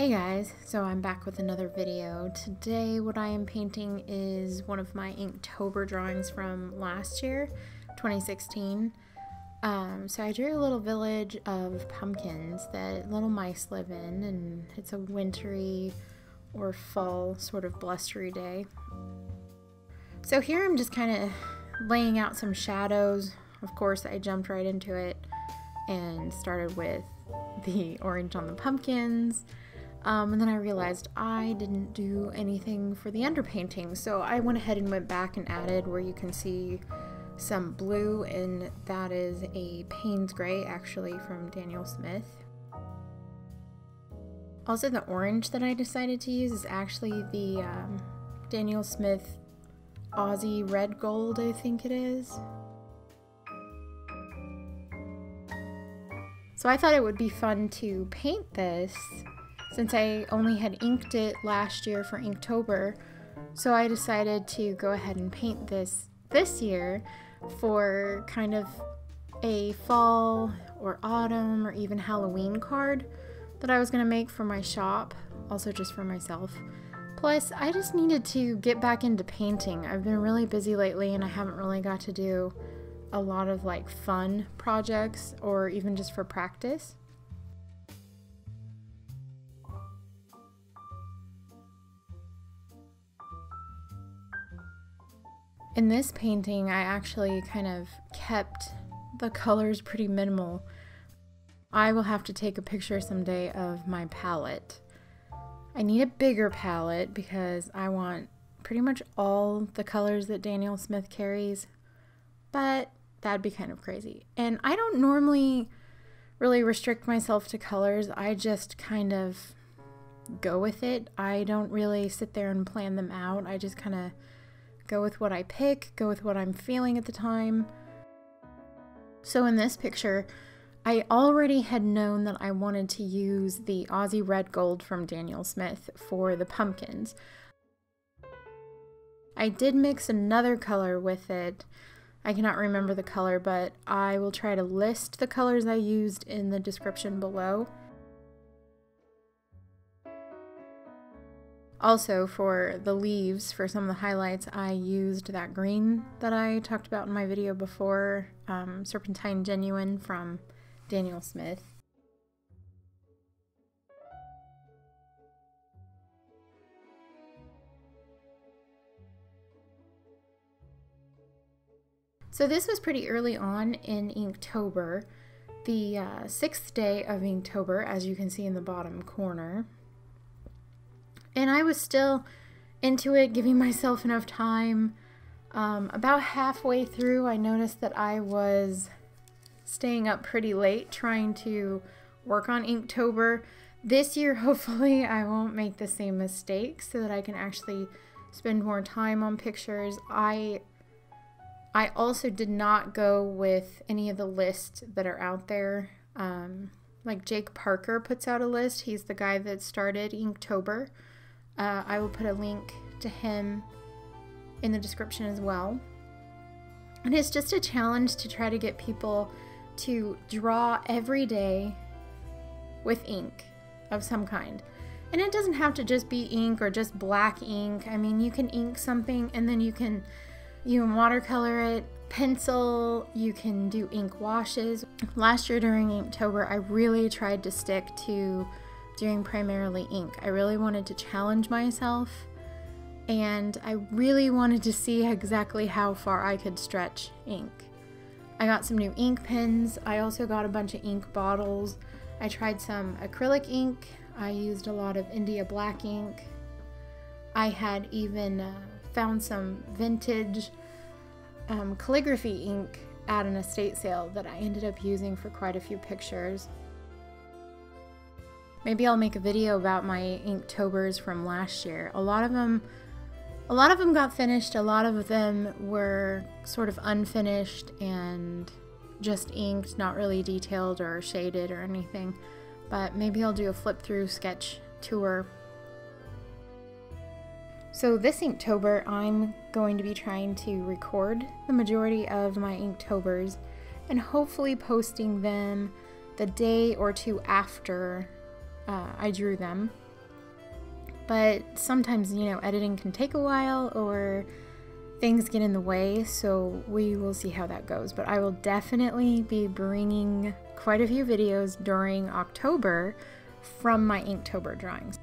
Hey guys, so I'm back with another video. Today what I am painting is one of my Inktober drawings from last year, 2016. So I drew a little village of pumpkins that little mice live in, and it's a wintry or fall sort of blustery day. So here I'm just kind of laying out some shadows. Of course I jumped right into it and started with the orange on the pumpkins. And then I realized I didn't do anything for the underpainting, so I went ahead and went back and added where you can see some blue, and that is a Paynes gray actually from Daniel Smith. Also, the orange that I decided to use is actually the Daniel Smith Aussie red gold, I think it is. So I thought it would be fun to paint this since I only had inked it last year for Inktober, so I decided to go ahead and paint this year for kind of a fall or autumn or even Halloween card that I was going to make for my shop, also just for myself. Plus, I just needed to get back into painting. I've been really busy lately and I haven't really got to do a lot of like fun projects or even just for practice. In this painting, I actually kind of kept the colors pretty minimal. I will have to take a picture someday of my palette. I need a bigger palette because I want pretty much all the colors that Daniel Smith carries, but that'd be kind of crazy. And I don't normally really restrict myself to colors. I just kind of go with it. I don't really sit there and plan them out. I just kind of go with what I pick, go with what I'm feeling at the time. So in this picture, I already had known that I wanted to use the Aussie red gold from Daniel Smith for the pumpkins. I did mix another color with it. I cannot remember the color, but I will try to list the colors I used in the description below. Also, for the leaves, for some of the highlights, I used that green that I talked about in my video before, Serpentine Genuine from Daniel Smith. So this was pretty early on in Inktober, the 6th day of Inktober, as you can see in the bottom corner. And I was still into it, giving myself enough time. About halfway through, I noticed that I was staying up pretty late trying to work on Inktober. This year, hopefully, I won't make the same mistakes so that I can actually spend more time on pictures. I also did not go with any of the lists that are out there. Like Jake Parker puts out a list. He's the guy that started Inktober. I will put a link to him in the description as well. And it's just a challenge to try to get people to draw every day with ink of some kind. And it doesn't have to just be ink or just black ink. I mean, you can ink something and then you can watercolor it, pencil, you can do ink washes. Last year during Inktober, I really tried to stick to doing primarily ink. I really wanted to challenge myself, and I really wanted to see exactly how far I could stretch ink. I got some new ink pens. I also got a bunch of ink bottles. I tried some acrylic ink. I used a lot of India black ink. I had even found some vintage calligraphy ink at an estate sale that I ended up using for quite a few pictures. Maybe I'll make a video about my Inktobers from last year. A lot of them got finished. A lot of them were sort of unfinished and just inked, not really detailed or shaded or anything. But maybe I'll do a flip through sketch tour. So this Inktober, I'm going to be trying to record the majority of my Inktobers and hopefully posting them the day or two after I drew them. but sometimes, you know, editing can take a while or things get in the way, so we will see how that goes. But I will definitely be bringing quite a few videos during October from my Inktober drawings.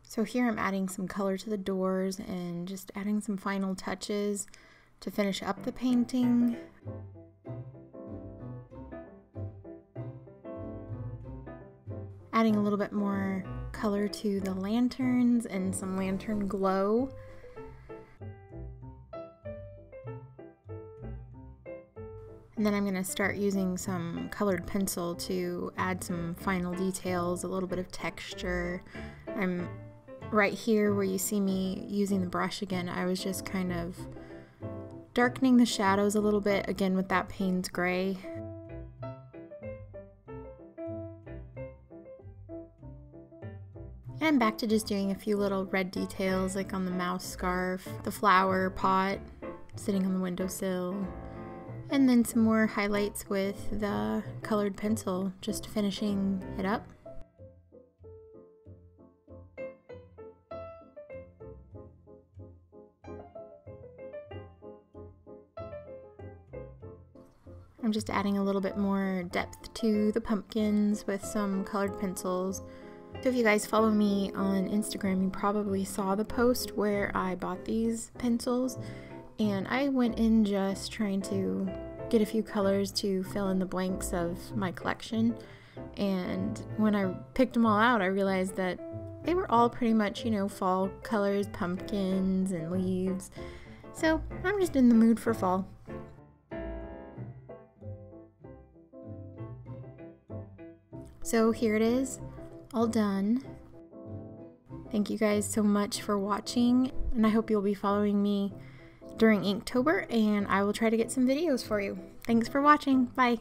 So here I'm adding some color to the doors and just adding some final touches to finish up the painting. Adding a little bit more color to the lanterns and some lantern glow. And then I'm going to start using some colored pencil to add some final details, a little bit of texture. I'm right here where you see me using the brush again, I was just kind of darkening the shadows a little bit, again with that Paynes gray. And I'm back to just doing a few little red details like on the mouse scarf, the flower pot sitting on the windowsill, and then some more highlights with the colored pencil, just finishing it up. I'm just adding a little bit more depth to the pumpkins with some colored pencils. So if you guys follow me on Instagram, you probably saw the post where I bought these pencils, and I went in just trying to get a few colors to fill in the blanks of my collection. And when I picked them all out, I realized that they were all pretty much, you know, fall colors, pumpkins and leaves. So I'm just in the mood for fall. So here it is, all done. Thank you guys so much for watching, and I hope you'll be following me during Inktober, and I will try to get some videos for you. Thanks for watching. Bye.